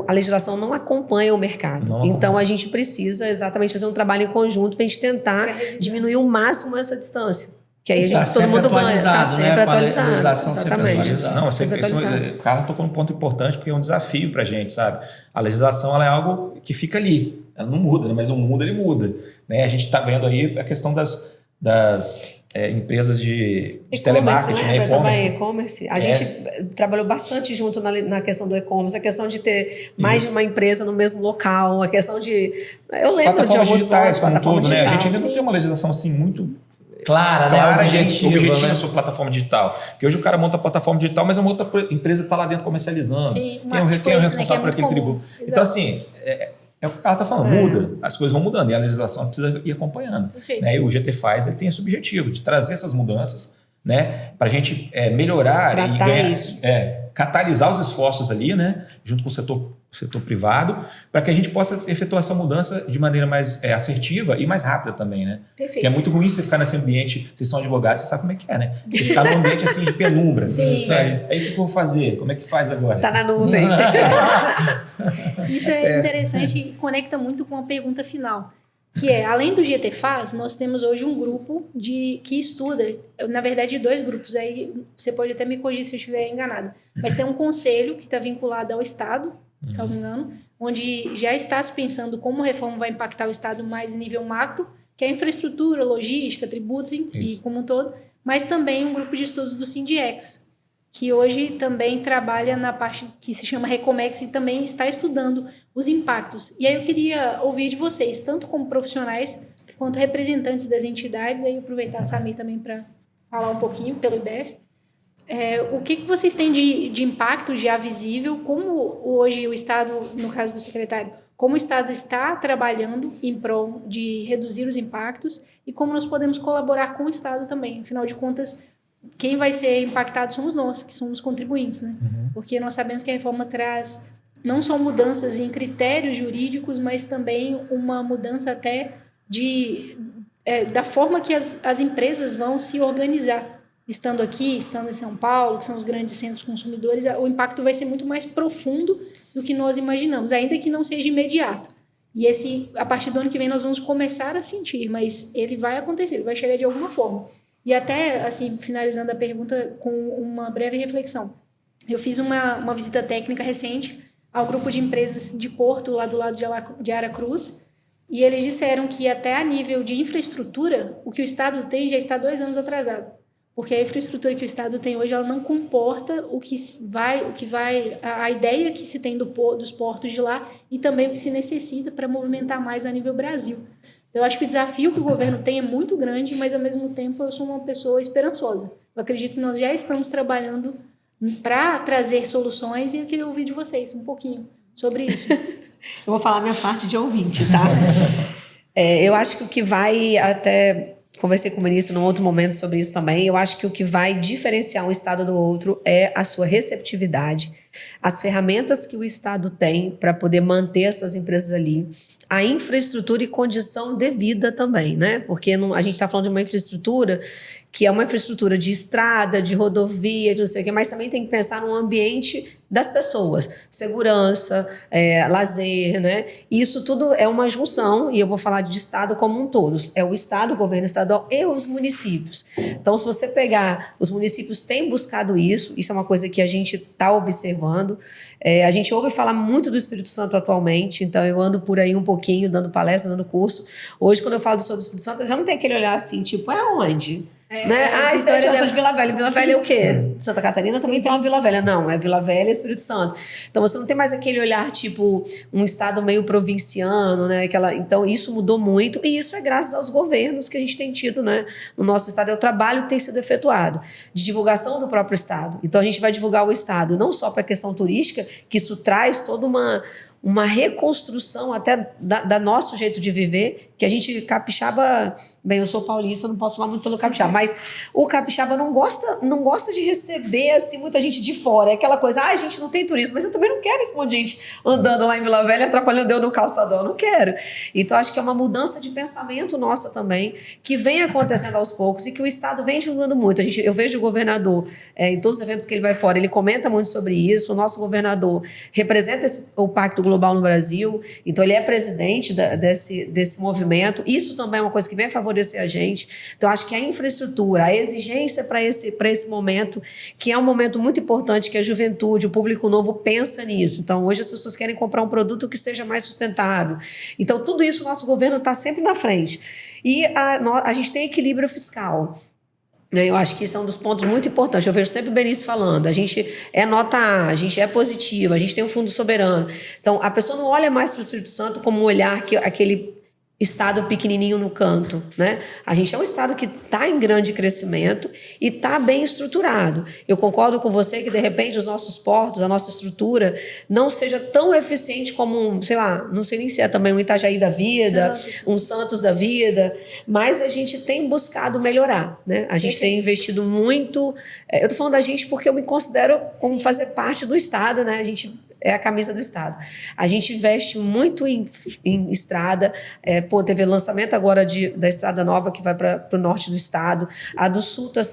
a legislação não acompanha o mercado. Então, a gente precisa exatamente fazer um trabalho em conjunto para a gente tentar diminuir o máximo essa distância. Que aí todo mundo ganha. Está sempre atualizado. Exatamente. O Carla tocou num ponto importante, porque é um desafio para a gente, sabe? A legislação ela é algo que fica ali. Ela não muda, né? Mas o mundo, ele muda. Né? A gente está vendo aí a questão das empresas de telemarketing, né? E-commerce. A gente trabalhou bastante junto na questão do e-commerce, a questão de ter mais de uma empresa no mesmo local, a questão de... Eu lembro de alguns digitais, plataformas digitais, né? A gente ainda não tem uma legislação assim muito clara, né? Objetiva, né? na sua plataforma digital. Porque hoje o cara monta a plataforma digital, mas é uma outra empresa que está lá dentro comercializando. Sim, quem é o responsável por aquele tributo. Então, assim... É o que ela está falando, muda, as coisas vão mudando e a legislação precisa ir acompanhando. Né? E o GT Faz tem esse objetivo de trazer essas mudanças, né, para a gente melhorar e ganhar, catalisar os esforços ali, né, junto com o setor privado, para que a gente possa efetuar essa mudança de maneira mais assertiva e mais rápida também, né? Perfeito. Porque é muito ruim você ficar nesse ambiente, vocês são advogados, você sabe como é que é, né? Você ficar num ambiente assim de penumbra. Sim. Né? Aí o que eu vou fazer? Como é que faz agora? Tá na nuvem. Isso é interessante e conecta muito com a pergunta final, que é, além do GTFAS, nós temos hoje um grupo que estuda, na verdade, 2 grupos, aí você pode até me corrigir se eu estiver enganada, mas tem um conselho que está vinculado ao Estado, se não me engano, onde já está se pensando como a reforma vai impactar o Estado mais em nível macro, que é infraestrutura, logística, tributos e como um todo, mas também um grupo de estudos do Sindiex, que hoje também trabalha na parte que se chama Recomex e também está estudando os impactos. E aí eu queria ouvir de vocês, tanto como profissionais quanto representantes das entidades, aí aproveitar a Samir também para falar um pouquinho pelo IBF, O que vocês têm de impacto já visível? Como hoje o Estado, no caso do secretário, como o Estado está trabalhando em prol de reduzir os impactos e como nós podemos colaborar com o Estado também? Afinal de contas, quem vai ser impactado somos nós, que somos contribuintes, né? Porque nós sabemos que a reforma traz não só mudanças em critérios jurídicos, mas também uma mudança até da forma que as empresas vão se organizar. Estando aqui, estando em São Paulo, que são os grandes centros consumidores, o impacto vai ser muito mais profundo do que nós imaginamos, ainda que não seja imediato. E a partir do ano que vem, nós vamos começar a sentir, mas ele vai acontecer, ele vai chegar de alguma forma. E até, assim, finalizando a pergunta com uma breve reflexão. Eu fiz uma visita técnica recente ao grupo de empresas de Porto, lá do lado de Aracruz, e eles disseram que até a nível de infraestrutura, o que o Estado tem já está 2 anos atrasado. Porque a infraestrutura que o Estado tem hoje, ela não comporta a ideia que se tem dos portos de lá e também o que se necessita para movimentar mais a nível Brasil. Então, eu acho que o desafio que o governo tem é muito grande, mas, ao mesmo tempo, eu sou uma pessoa esperançosa. Eu acredito que nós já estamos trabalhando para trazer soluções e eu queria ouvir de vocês um pouquinho sobre isso. Eu vou falar minha parte de ouvinte, tá? Eu acho que o que vai até... Conversei com o ministro num outro momento sobre isso também. Eu acho que o que vai diferenciar um Estado do outro é a sua receptividade, as ferramentas que o Estado tem para poder manter essas empresas ali, a infraestrutura e condição de vida também, né? Porque a gente está falando de uma infraestrutura que é uma infraestrutura de estrada, de rodovia, de não sei o quê, mas também tem que pensar no ambiente das pessoas, segurança, lazer, né? E isso tudo é uma junção, e eu vou falar de Estado como um todo. É o Estado, o governo estadual e os municípios. Então, se você pegar, os municípios têm buscado isso é uma coisa que a gente está observando. A gente ouve falar muito do Espírito Santo atualmente, então eu ando por aí um pouquinho, dando palestra, dando curso. Hoje, quando eu falo do Espírito Santo, eu já não tenho aquele olhar assim, tipo, onde? Né? Isso é de Vila Velha. Vila Velha é o quê? Santa Catarina também tem uma Vila Velha. Não, é Vila Velha e Espírito Santo. Então, você não tem mais aquele olhar, tipo, um estado meio provinciano, né? Então, isso mudou muito e isso é graças aos governos que a gente tem tido, né? No nosso estado. É o trabalho que tem sido efetuado de divulgação do próprio estado. Então, a gente vai divulgar o estado não só para a questão turística, que isso traz toda uma reconstrução até da nosso jeito de viver, que a gente capixaba... Bem, eu sou paulista, não posso falar muito pelo capixaba, mas o capixaba não gosta de receber assim, muita gente de fora. É aquela coisa, a gente não tem turismo, mas eu também não quero esse monte de gente andando lá em Vila Velha, atrapalhando eu no calçadão, eu não quero. Então, acho que é uma mudança de pensamento nossa também, que vem acontecendo aos poucos e que o Estado vem divulgando muito. Eu vejo o governador, em todos os eventos que ele vai fora, ele comenta muito sobre isso. O nosso governador representa o Pacto Global no Brasil, então ele é presidente desse movimento. Isso também é uma coisa que vem favorecer a gente. Então, acho que a infraestrutura, a exigência para esse momento, que é um momento muito importante, que a juventude, o público novo pensa nisso. Então, hoje as pessoas querem comprar um produto que seja mais sustentável. Então, tudo isso o nosso governo está sempre na frente. E a gente tem equilíbrio fiscal. Eu acho que isso é um dos pontos muito importantes. Eu vejo sempre o Benício falando, a gente é nota A, a gente é positivo, a gente tem um fundo soberano. Então, a pessoa não olha mais para o Espírito Santo como um olhar que aquele estado pequenininho no canto, né? A gente é um estado que está em grande crescimento e está bem estruturado. Eu concordo com você que, de repente, os nossos portos, a nossa estrutura não seja tão eficiente como sei lá, não sei nem se é também um Itajaí da vida, um Santos da vida, mas a gente tem buscado melhorar, né? A gente tem investido muito... Eu estou falando da gente porque eu me considero como fazer parte do estado, né? A gente... é a camisa do Estado. A gente investe muito em estrada. Teve lançamento agora da Estrada Nova, que vai para o norte do estado. A do sul está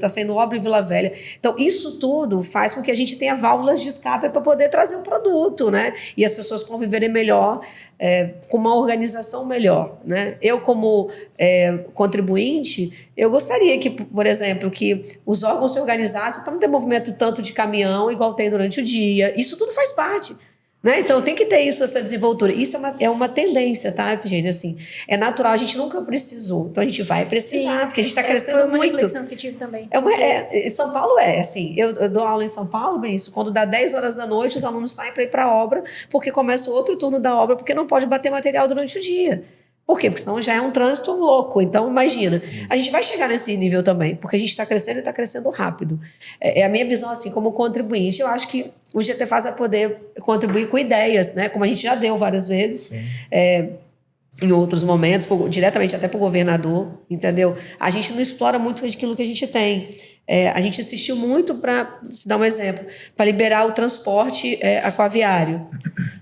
saindo obra em Vila Velha. Então, isso tudo faz com que a gente tenha válvulas de escape para poder trazer um produto, né? E as pessoas conviverem melhor, com uma organização melhor, né? Eu, como contribuinte, eu gostaria que, por exemplo, que os órgãos se organizassem para não ter movimento tanto de caminhão igual tem durante o dia. Isso tudo faz parte, né? Então tem que ter essa desenvoltura. Isso é uma tendência, tá, Efigênia? Assim, é natural, a gente nunca precisou. Então a gente vai precisar, porque a gente está crescendo muito. Foi uma reflexão que eu tive também. São Paulo assim, eu dou aula em São Paulo, Benício, quando dá 10 horas da noite, os alunos saem para ir para a obra, porque começa outro turno da obra, porque não pode bater material durante o dia. Por quê? Porque senão já é um trânsito louco. Então, imagina, a gente vai chegar nesse nível também, porque a gente está crescendo e está crescendo rápido. É a minha visão, assim, como contribuinte. Eu acho que o GTFAS vai poder contribuir com ideias, né? Como a gente já deu várias vezes. Em outros momentos, diretamente até para o governador, entendeu? A gente não explora muito aquilo que a gente tem. A gente insistiu muito para, se dar um exemplo, para liberar o transporte aquaviário.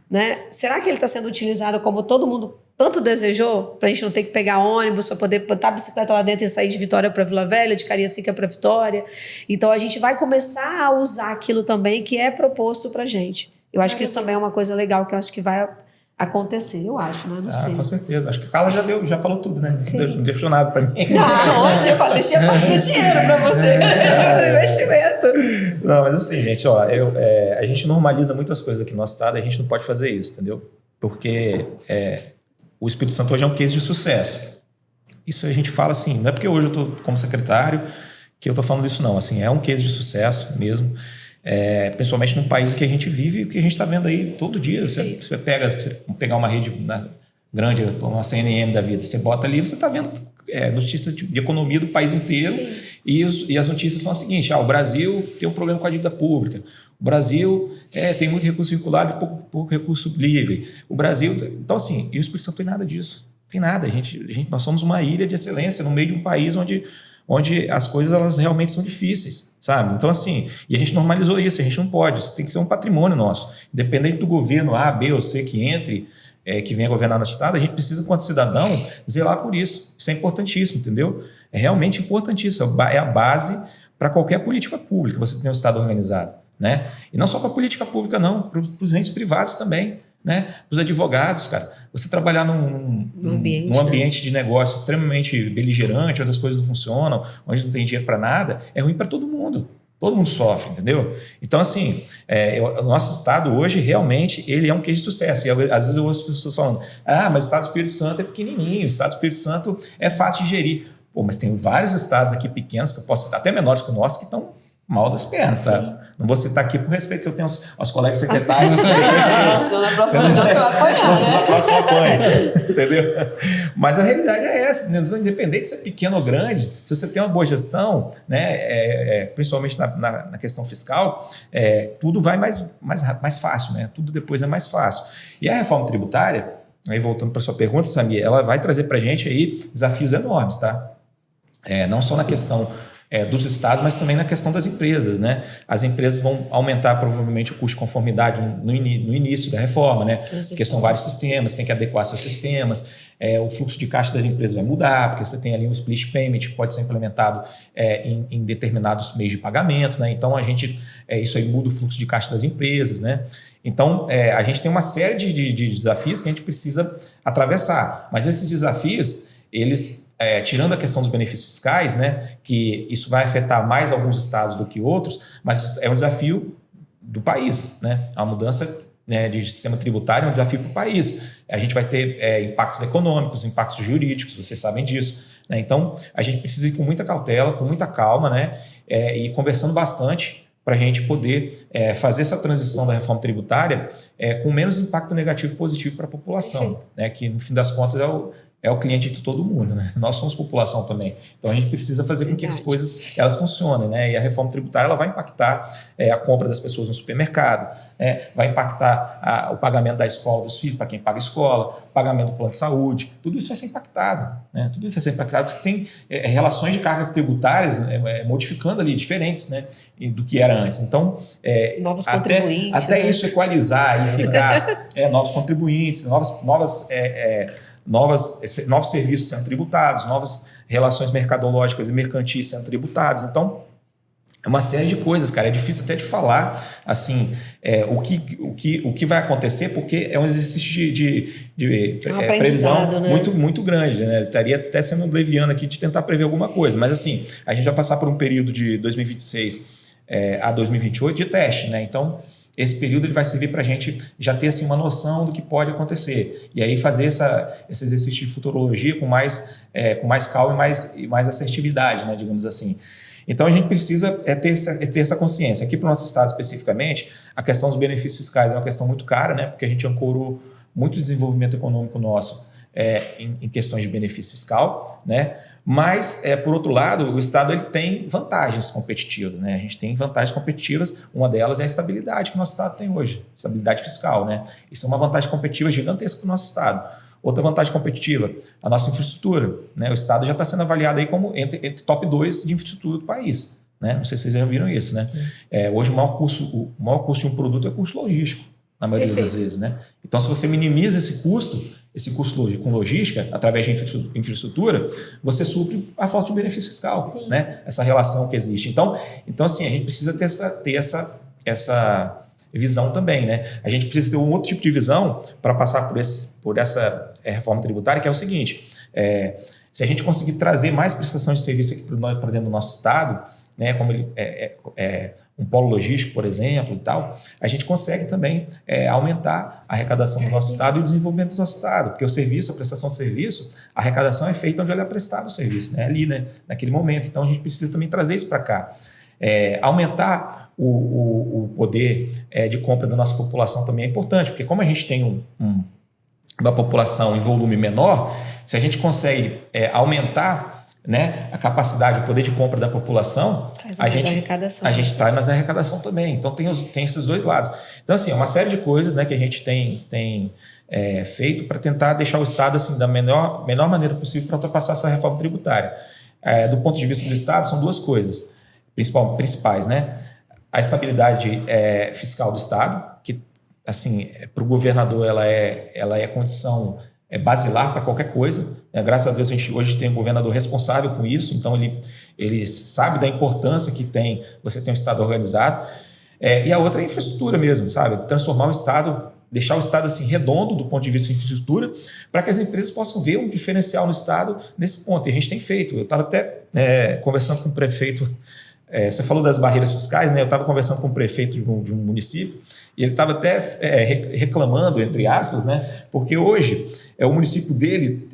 Né? Será que ele está sendo utilizado como todo mundo tanto desejou, para a gente não ter que pegar ônibus, para poder botar a bicicleta lá dentro e sair de Vitória para Vila Velha, de Cariacica para Vitória? Então, a gente vai começar a usar aquilo também que é proposto para a gente. Eu acho que isso também é uma coisa legal, que eu acho que vai acontecer, eu acho, né? Não sei. Com certeza. Acho que a Carla já falou tudo, né? Não deixou nada para mim. Onde? Eu falei, deixei parte do dinheiro para você. Investimento. Não, mas assim, gente, ó, a gente normaliza muitas coisas aqui no nosso estado, a gente não pode fazer isso, entendeu? Porque o Espírito Santo hoje é um case de sucesso. Isso a gente fala assim, não é porque hoje eu estou como secretário que eu estou falando isso, não. Assim, é um case de sucesso mesmo. Principalmente num país que a gente vive, que a gente está vendo aí todo dia. Você pegar uma rede grande, uma CNN da vida, você bota ali, você está vendo notícias de economia do país inteiro. E as notícias são as seguintes: o Brasil tem um problema com a dívida pública, o Brasil tem muito recurso vinculado e pouco recurso livre, o Brasil... Então, assim, e o Espírito Santo não tem nada disso, não tem nada. Nós somos uma ilha de excelência no meio de um país onde as coisas elas realmente são difíceis, sabe? Então, assim, e a gente normalizou isso, a gente não pode, isso tem que ser um patrimônio nosso. Independente do governo A, B ou C que entre, que venha governar no estado, a gente precisa, enquanto cidadão, zelar por isso. Isso é importantíssimo, entendeu? É realmente importantíssimo, é a base para qualquer política pública, você tem um estado organizado, né? E não só para a política pública, não, para os entes privados também. Né? Os advogados, cara, você trabalhar num ambiente de negócio extremamente beligerante, onde as coisas não funcionam, onde não tem dinheiro para nada, é ruim para todo mundo sofre, entendeu? Então, assim, o nosso estado hoje realmente ele é um case de sucesso, e às vezes eu ouço as pessoas falando, mas o estado do Espírito Santo é pequenininho, o estado do Espírito Santo é fácil de gerir. Pô, mas tem vários estados aqui pequenos, que eu posso citar, até menores que o nosso, que estão mal das pernas, tá? Não vou citar aqui por respeito que eu tenho aos colegas secretários. Senão na próxima reunião você vai apanhar, né? Na próxima apanha, entendeu? Mas a realidade é essa, né? Independente de ser pequeno ou grande, se você tem uma boa gestão, né? Principalmente na questão fiscal, tudo vai mais fácil, né? Tudo depois é mais fácil. E a reforma tributária, aí voltando para a sua pergunta, Samir, ela vai trazer para a gente aí desafios enormes, tá? Não só na questão dos estados, mas também na questão das empresas, né? As empresas vão aumentar provavelmente o custo de conformidade no início da reforma, né? Porque são vários sistemas, tem que adequar seus sistemas, o fluxo de caixa das empresas vai mudar, porque você tem ali um split payment que pode ser implementado em determinados meios de pagamento, né? Então, isso aí muda o fluxo de caixa das empresas, né? Então, a gente tem uma série de desafios que a gente precisa atravessar, mas esses desafios, eles... tirando a questão dos benefícios fiscais, né, que isso vai afetar mais alguns estados do que outros, mas é um desafio do país, né? A mudança, né, de sistema tributário é um desafio para o país. A gente vai ter impactos econômicos, impactos jurídicos, vocês sabem disso, né? Então, a gente precisa ir com muita cautela, com muita calma, né, e conversando bastante para a gente poder fazer essa transição da reforma tributária com menos impacto negativo e positivo para a população, né, que no fim das contas é o cliente de todo mundo, né? Nós somos população também. Então, a gente precisa fazer com que as coisas elas funcionem, né? E a reforma tributária ela vai impactar a compra das pessoas no supermercado, vai impactar o pagamento da escola dos filhos, para quem paga escola, o pagamento do plano de saúde, tudo isso vai ser impactado, né? Tudo isso vai ser impactado porque tem relações de cargas tributárias modificando ali, diferentes, né, do que era antes. Então, novos contribuintes. Até isso equalizar e ficar novos contribuintes, novos serviços sendo tributados, novas relações mercadológicas e mercantis sendo tributadas. Então, é uma série de coisas, cara. É difícil até de falar assim, o que vai acontecer, porque é um exercício de previsão, né? muito grande, né? Estaria até sendo leviano aqui de tentar prever alguma coisa. Mas, assim, a gente vai passar por um período de 2026 a 2028 de teste, né? Então, esse período ele vai servir para a gente já ter assim, uma noção do que pode acontecer. E aí fazer esse exercício de futurologia com mais calma e mais assertividade, né, digamos assim. Então, a gente precisa ter essa consciência. Aqui para o nosso estado especificamente, a questão dos benefícios fiscais é uma questão muito cara, né, porque a gente ancorou muito desenvolvimento econômico nosso em questões de benefício fiscal, né? Mas, por outro lado, o Estado ele tem vantagens competitivas, né? A gente tem vantagens competitivas, uma delas é a estabilidade que o nosso Estado tem hoje, estabilidade fiscal, né? Isso é uma vantagem competitiva gigantesca para o nosso Estado. Outra vantagem competitiva, a nossa infraestrutura, né? O Estado já está sendo avaliado aí como entre top 2 de infraestrutura do país, né? Não sei se vocês já viram isso, né? Hoje o maior custo de um produto é o custo logístico, na maioria das vezes, né? Então, se você minimiza esse custo com logística, através de infraestrutura, você supre a falta de benefício fiscal, né? Essa relação que existe. Então assim, a gente precisa ter essa visão também, né? A gente precisa ter um outro tipo de visão para passar por essa reforma tributária, que é o seguinte, se a gente conseguir trazer mais prestação de serviço aqui para dentro do nosso Estado, né, como ele é um polo logístico, por exemplo, e tal, a gente consegue também aumentar a arrecadação do nosso Estado e o desenvolvimento do nosso Estado, porque o serviço, a prestação de serviço, a arrecadação é feita onde ele é prestado o serviço, né, ali, né, naquele momento. Então, a gente precisa também trazer isso para cá. Aumentar o poder de compra da nossa população também é importante, porque como a gente tem uma população em volume menor, se a gente consegue aumentar, né, a capacidade, o poder de compra da população, a gente traz mais arrecadação também. Então tem esses dois lados. Então, assim, é uma série de coisas, né, que a gente tem feito para tentar deixar o Estado assim, da melhor maneira possível para ultrapassar essa reforma tributária. Do ponto de vista do Estado, são duas coisas principais, né? A estabilidade fiscal do Estado, que assim, para o governador ela é condição basilar para qualquer coisa. Graças a Deus a gente hoje tem um governador responsável com isso, então ele sabe da importância que tem você ter um Estado organizado. E a outra é a infraestrutura mesmo, sabe? Transformar o Estado, deixar o Estado assim redondo do ponto de vista de infraestrutura, para que as empresas possam ver um diferencial no Estado nesse ponto. E a gente tem feito. Eu estava até conversando com o prefeito. Você falou das barreiras fiscais, né? Eu estava conversando com o prefeito de um município e ele estava até reclamando, entre aspas, né? Porque hoje o município dele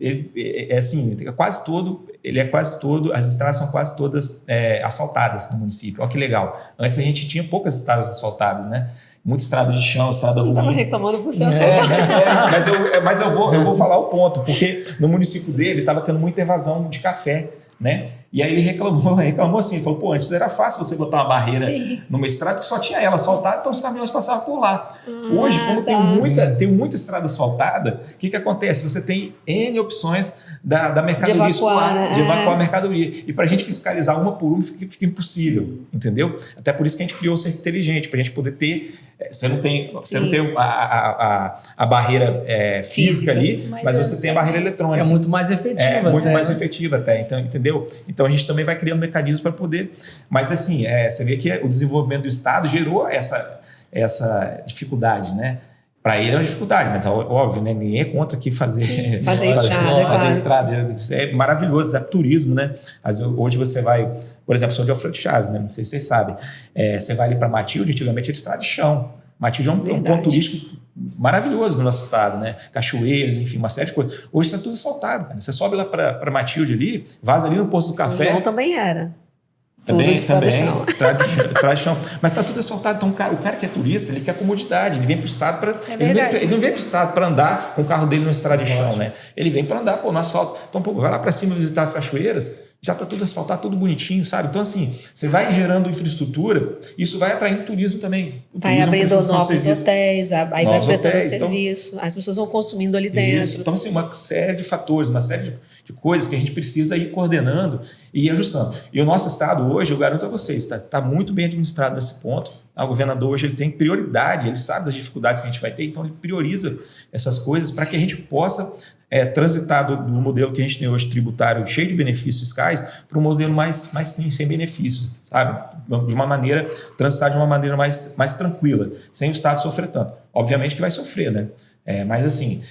quase todo, as estradas são quase todas asfaltadas no município. Olha que legal. Antes a gente tinha poucas estradas asfaltadas, né? Muita estrada de chão, estrada ruim. Estava reclamando por ser asfaltado. Mas eu vou falar o ponto, porque no município dele estava tendo muita evasão de café, né? E aí ele reclamou assim, falou, pô, antes era fácil você botar uma barreira numa estrada que só tinha ela asfaltada, então os caminhões passavam por lá. Hoje, como tem muita estrada asfaltada, o que acontece? Você tem N opções da mercadoria de evacuar a mercadoria. E para a gente fiscalizar uma por uma fica impossível, entendeu? Até por isso que a gente criou o Cerco Inteligente, para a gente poder ter... Você não tem a barreira física ali, mas você tem a barreira eletrônica. É muito mais efetiva. Mais efetiva até, então, entendeu? Então a gente também vai criando mecanismos para poder... Mas assim, você vê que o desenvolvimento do Estado gerou essa dificuldade, né? Para ele é uma dificuldade, mas óbvio, né? Ninguém é contra aqui fazer estrada. É maravilhoso, é turismo, né? Hoje você vai, por exemplo, sou de Alfredo Chaves, né? Não sei se vocês sabem. Você vai ali para Matilde, antigamente era estrada de chão. Matilde é um ponto turístico maravilhoso no nosso estado, né? Cachoeiras, enfim, uma série de coisas. Hoje está tudo asfaltado, cara. Você sobe lá para Matilde ali, vaza ali no posto do café. São João também era. Também, estrada de chão. Mas está tudo asfaltado. Então, o cara que é turista, ele quer comodidade. Ele vem para o estado para... Ele não vem para o estado para andar com o carro dele no estrada de chão, né? Ele vem para andar no asfalto. Então, vai lá para cima visitar as cachoeiras, já está tudo asfaltado, tudo bonitinho, sabe? Então, assim, você vai gerando infraestrutura, isso vai atraindo turismo também. Vai abrindo novos hotéis, aí vai prestando serviço, as pessoas vão consumindo ali dentro. Isso. Então, assim, uma série de fatores, uma série de coisas que a gente precisa ir coordenando e ir ajustando. E o nosso estado hoje, eu garanto a vocês, está muito bem administrado nesse ponto. O governador hoje ele tem prioridade, ele sabe das dificuldades que a gente vai ter, então ele prioriza essas coisas para que a gente possa transitar do modelo que a gente tem hoje tributário cheio de benefícios fiscais para um modelo mais clean, sem benefícios, sabe? Transitar de uma maneira mais tranquila, sem o Estado sofrer tanto. Obviamente que vai sofrer, né? Mas assim...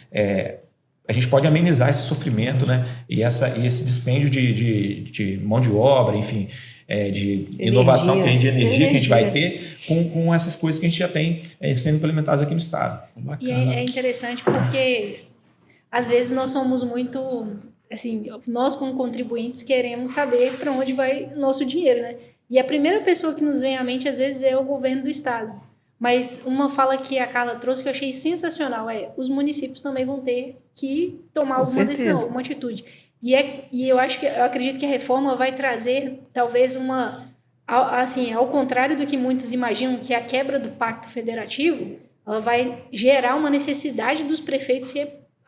a gente pode amenizar esse sofrimento, né? E esse dispêndio de mão de obra, enfim, de inovação, de energia que a gente vai ter com essas coisas que a gente já tem sendo implementadas aqui no Estado. Bacana. E é interessante porque, às vezes, nós somos muito... Assim, nós, como contribuintes, queremos saber para onde vai o nosso dinheiro, né? E a primeira pessoa que nos vem à mente, às vezes, é o governo do Estado. Mas uma fala que a Carla trouxe que eu achei sensacional os municípios também vão ter que tomar alguma decisão, alguma atitude. E eu acredito que a reforma vai trazer talvez ao contrário do que muitos imaginam, que a quebra do pacto federativo, ela vai gerar uma necessidade dos prefeitos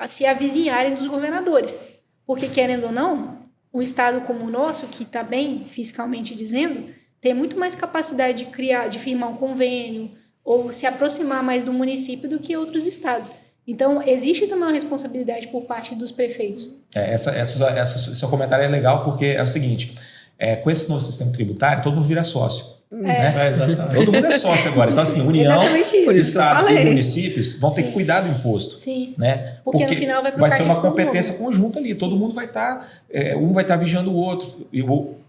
se avizinharem dos governadores. Porque, querendo ou não, um estado como o nosso, que está bem fiscalmente dizendo, tem muito mais capacidade de firmar um convênio ou se aproximar mais do município do que outros estados. Então, existe também uma responsabilidade por parte dos prefeitos. Seu comentário é legal porque é o seguinte, com esse novo sistema tributário, todo mundo vira sócio. Né? Exatamente. Todo mundo é sócio agora. Então, assim, União, Estado e municípios vão ter que cuidar do imposto. Sim. Né? Porque no final vai ser uma competência conjunta ali. Sim. Todo mundo vai estar... um vai estar vigiando o outro,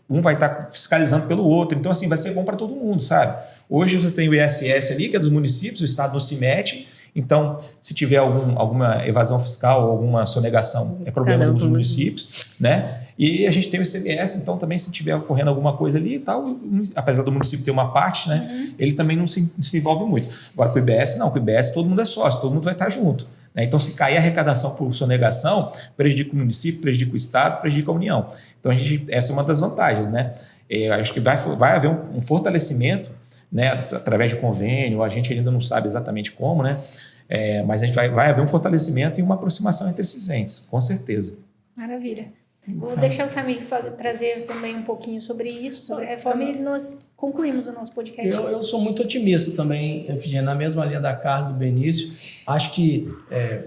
um vai estar fiscalizando pelo outro. Então, assim, vai ser bom para todo mundo, sabe? Hoje você tem o ISS ali, que é dos municípios, o Estado não se mete. Então, se tiver alguma evasão fiscal ou alguma sonegação, é problema dos municípios, né? E a gente tem o ICMS, então também se tiver ocorrendo alguma coisa ali e tal, apesar do município ter uma parte, né? Ele também não se envolve muito. Agora, com o IBS, não. Com o IBS, todo mundo é sócio, todo mundo vai estar junto. Né? Então, se cair a arrecadação por sonegação, prejudica o município, prejudica o Estado, prejudica a União. Então, essa é uma das vantagens, né? Eu acho que vai haver um fortalecimento, né, através de convênio, a gente ainda não sabe exatamente como, né? Mas a gente vai haver um fortalecimento e uma aproximação entre esses entes, com certeza. Maravilha. Vou deixar o Samir trazer também um pouquinho sobre isso, sobre a reforma, e nós concluímos o nosso podcast. Eu sou muito otimista também, Efigênia, na mesma linha da Carla e do Benício. Acho que,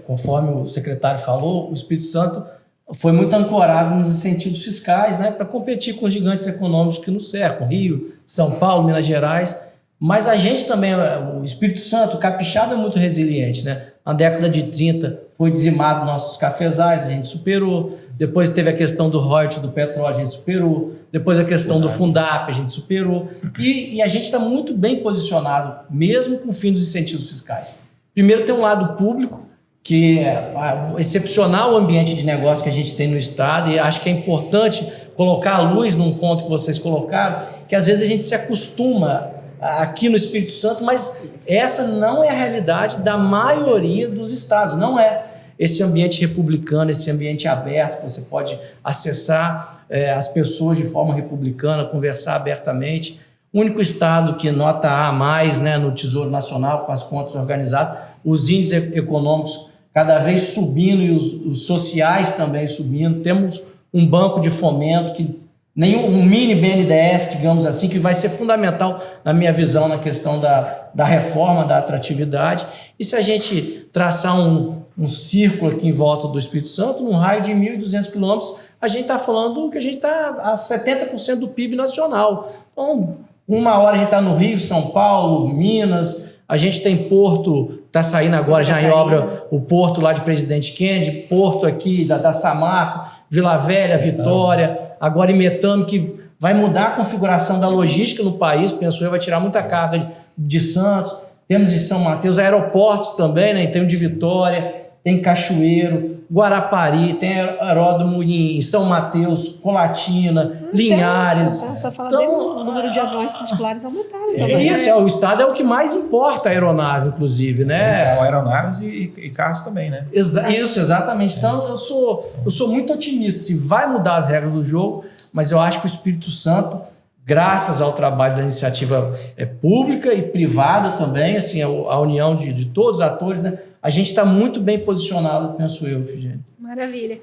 conforme o secretário falou, o Espírito Santo foi muito ancorado nos incentivos fiscais, né, para competir com os gigantes econômicos que nos cercam, Rio, São Paulo, Minas Gerais. Mas a gente também, o Espírito Santo, o capixaba é muito resiliente, né? Na década de 30 foi dizimado nossos cafezais, a gente superou. Depois teve a questão do royalty do petróleo, a gente superou. Depois a questão do Fundap, a gente superou. E a gente está muito bem posicionado, mesmo com o fim dos incentivos fiscais. Primeiro tem um lado público, que é excepcional o ambiente de negócio que a gente tem no Estado, e acho que é importante colocar a luz num ponto que vocês colocaram, que às vezes a gente se acostuma aqui no Espírito Santo, mas essa não é a realidade da maioria dos estados, não é esse ambiente republicano, esse ambiente aberto, que você pode acessar as pessoas de forma republicana, conversar abertamente. O único estado que nota A mais, né, no Tesouro Nacional, com as contas organizadas, os índices econômicos cada vez subindo e os sociais também subindo. Temos um banco de fomento que um mini BNDES, digamos assim, que vai ser fundamental, na minha visão, na questão da reforma, da atratividade. E se a gente traçar um círculo aqui em volta do Espírito Santo, num raio de 1.200 quilômetros, a gente está falando que a gente está a 70% do PIB nacional. Então, uma hora a gente está no Rio, São Paulo, Minas, a gente tem Porto, está saindo agora já em obra o Porto lá de Presidente Kennedy, Porto aqui da Samarco, Vila Velha, Vitória, agora Imetame, que vai mudar a configuração da logística no país, penso eu, vai tirar muita carga de Santos. Temos em São Mateus aeroportos também, né? Tem o de Vitória, tem Cachoeiro, Guarapari, tem aeródromo em São Mateus, Colatina, Linhares. Só fala então, o número de aviões particulares aumentado. Isso, o Estado é o que mais importa a aeronave, inclusive, né? Aeronaves e carros também, né? Isso, exatamente. Então, eu sou muito otimista. Se vai mudar as regras do jogo, mas eu acho que o Espírito Santo, graças ao trabalho da iniciativa pública e privada também, assim, a união de todos os atores, né? A gente está muito bem posicionado, penso eu, Efigênia. Maravilha.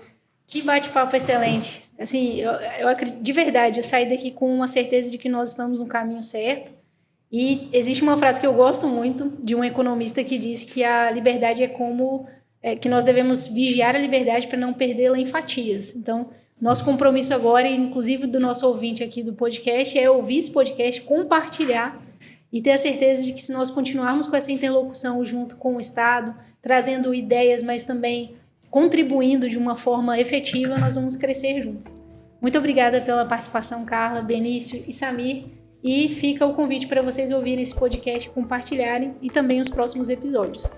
Que bate-papo excelente. Assim, eu acredito, de verdade, eu saí daqui com uma certeza de que nós estamos no caminho certo. E existe uma frase que eu gosto muito, de um economista que diz que a liberdade que nós devemos vigiar a liberdade para não perdê-la em fatias. Então, nosso compromisso agora, inclusive do nosso ouvinte aqui do podcast, é ouvir esse podcast, compartilhar e ter a certeza de que se nós continuarmos com essa interlocução junto com o Estado, trazendo ideias, mas também contribuindo de uma forma efetiva, nós vamos crescer juntos. Muito obrigada pela participação, Carla, Benício e Samir. E fica o convite para vocês ouvirem esse podcast, compartilharem e também os próximos episódios.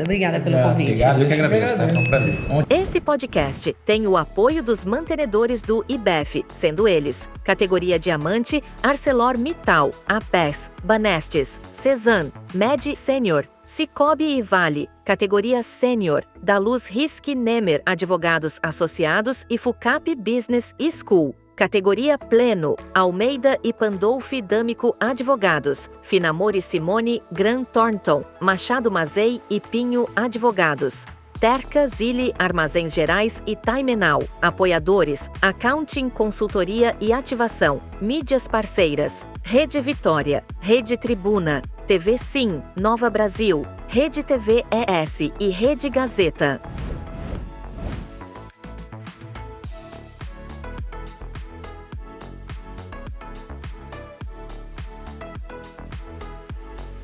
Obrigada pelo convite. Obrigado, eu que agradeço, tá? Foi um prazer. Esse podcast tem o apoio dos mantenedores do IBEF, sendo eles categoria Diamante, ArcelorMittal, APES, Banestes, Cezan, Med Senior, Cicobi e Vale, categoria Sênior, da Luz Risque Nemer Advogados Associados e Fucap Business School. Categoria Pleno, Almeida e Pandolfi D'Amico Advogados, Finamore Simone Gran Thornton, Machado Mazei e Pinho Advogados. Terca, Zilli, Armazéns Gerais e Taimenal. Apoiadores, Accounting, Consultoria e Ativação. Mídias parceiras, Rede Vitória, Rede Tribuna, TV Sim, Nova Brasil, Rede TV ES e Rede Gazeta.